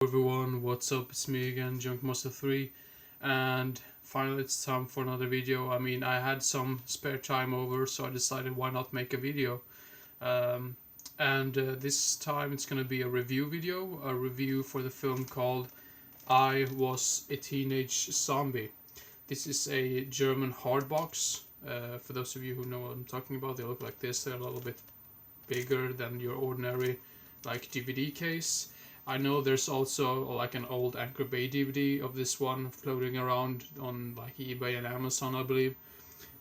Everyone, what's up? It's me again, Junkmaster3, and finally it's time for another video. I had some spare time over, so I decided why not make a video. And this time it's gonna be a review for the film called I Was a Teenage Zombie. This is a German hardbox. For those of you who know what I'm talking about, they look like this. They're a little bit bigger than your ordinary DVD case. I know there's also like an old Anchor Bay DVD of this one floating around on like eBay and Amazon, I believe.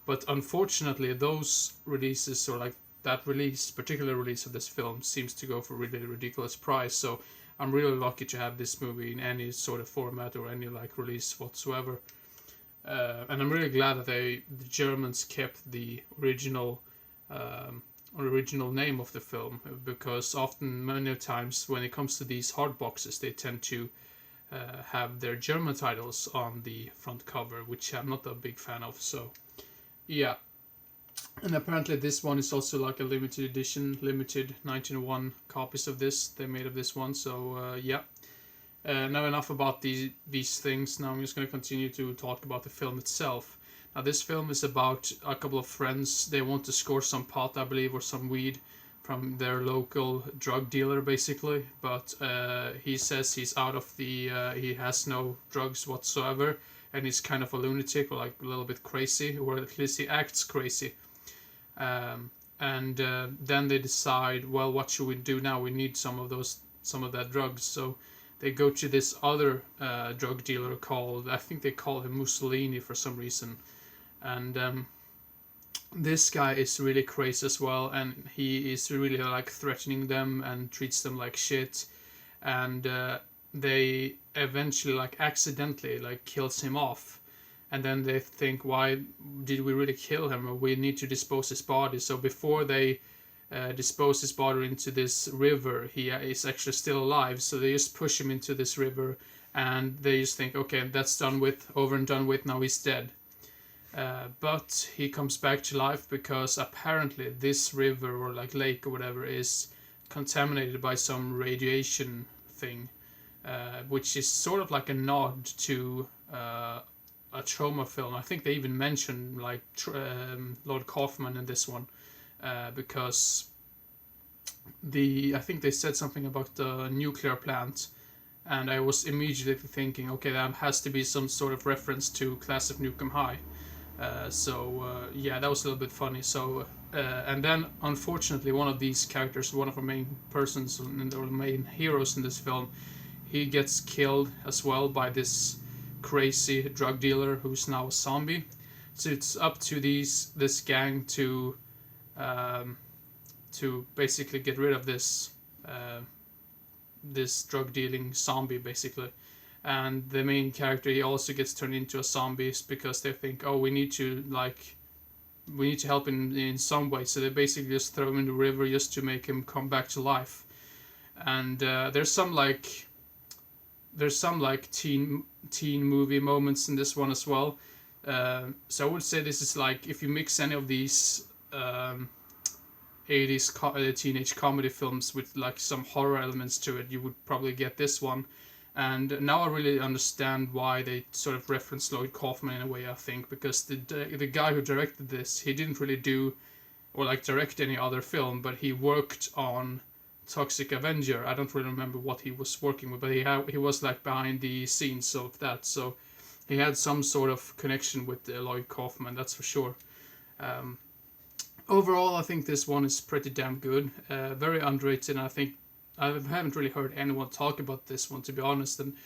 But unfortunately, those releases or like that particular release of this film seems to go for really ridiculous price. So I'm really lucky to have this movie in any sort of format or any like release whatsoever. And I'm really glad that the Germans kept the original name of the film, because often many times when it comes to these hard boxes they tend to have their German titles on the front cover, which I'm not a big fan of. So yeah, and apparently this one is also like a limited edition, limited 1901 copies of this they made of this one. So yeah, now enough about these things. Now I'm just going to continue to talk about the film itself. Now, this film is about a couple of friends. They want to score some pot, I believe, or some weed from their local drug dealer, basically. But he says he's out of the. He has no drugs whatsoever, and he's kind of a lunatic, or like a little bit crazy, or at least he acts crazy. And then they decide, well, what should we do now? We need some of that drugs. So they go to this other drug dealer called, I think they call him Mussolini for some reason. And this guy is really crazy as well, and he is really like threatening them and treats them like shit. And they eventually like accidentally like kills him off, and then they think, why did we really kill him? We need to dispose his body. So before they dispose his body into this river, he is actually still alive. So they just push him into this river, and they just think, okay, that's done with, over and done with. Now he's dead. But he comes back to life because apparently this river or like lake or whatever is contaminated by some radiation thing, which is sort of like a nod to a trauma film. I think they even mentioned like Lord Kaufman in this one, because I think they said something about the nuclear plant, and I was immediately thinking, okay, that has to be some sort of reference to Class of Nukem High. Yeah, that was a little bit funny. So and then unfortunately one of these characters, one of the main persons or the main heroes in this film, he gets killed as well by this crazy drug dealer who's now a zombie. So it's up to this gang to basically get rid of this drug dealing zombie, basically. And the main character, he also gets turned into a zombie because they think, oh, we need to help him in some way. So they basically just throw him in the river just to make him come back to life. And there's some teen movie moments in this one as well. So I would say this is like, if you mix any of these 80s teenage comedy films with like some horror elements to it, you would probably get this one. And now I really understand why they sort of referenced Lloyd Kaufman in a way, I think, because the guy who directed this, he didn't really do or like direct any other film, but he worked on Toxic Avenger. I don't really remember what he was working with, but he was like behind the scenes of that, so he had some sort of connection with Lloyd Kaufman, that's for sure. Overall, I think this one is pretty damn good, very underrated, and I think I haven't really heard anyone talk about this one, to be honest. And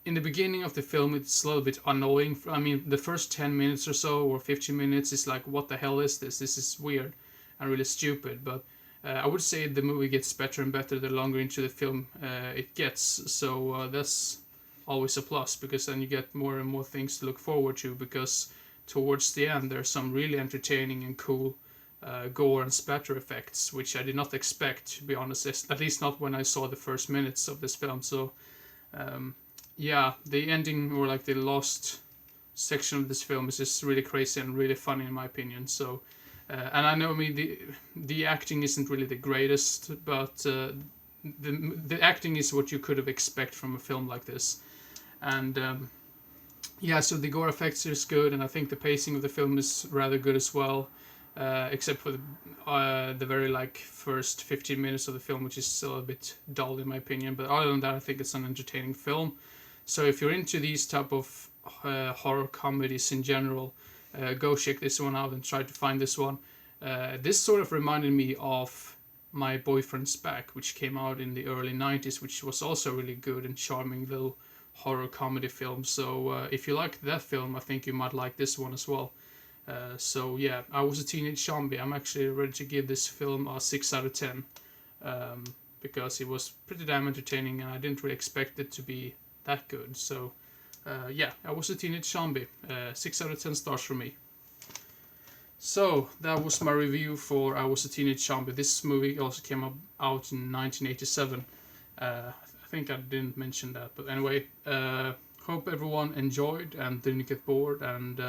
in the beginning of the film, it's a little bit annoying. I mean, the first 10 minutes or so, or 15 minutes, is like, what the hell is this? This is weird and really stupid. But I would say the movie gets better and better the longer into the film it gets. So that's always a plus, because then you get more and more things to look forward to, because towards the end, there's some really entertaining and cool gore and splatter effects, which I did not expect, to be honest, at least not when I saw the first minutes of this film. So yeah, the ending, or like the last section of this film, is just really crazy and really funny in my opinion. So and I know, I mean, the acting isn't really the greatest, but the acting is what you could have expect from a film like this, and yeah, so the gore effects is good, and I think the pacing of the film is rather good as well, except for the very like first 15 minutes of the film, which is still a bit dull in my opinion. But other than that, I think it's an entertaining film. So if you're into these type of horror comedies in general, go check this one out and try to find this one. This sort of reminded me of My Boyfriend's Back, which came out in the early 90s, which was also really good and charming little horror comedy film. So if you like that film, I think you might like this one as well. So yeah, I Was a Teenage Zombie. I'm actually ready to give this film a 6 out of 10, because it was pretty damn entertaining and I didn't really expect it to be that good. So yeah, I Was a Teenage Zombie. 6 out of 10 stars for me. So that was my review for I Was a Teenage Zombie. This movie also came out in 1987. I think I didn't mention that, but anyway, hope everyone enjoyed and didn't get bored. And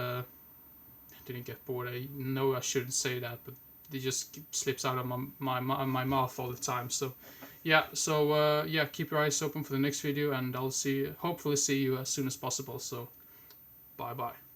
didn't get bored. I know I shouldn't say that, but it just slips out of my mouth all the time. So yeah, yeah, keep your eyes open for the next video, and I'll hopefully see you as soon as possible. So bye bye.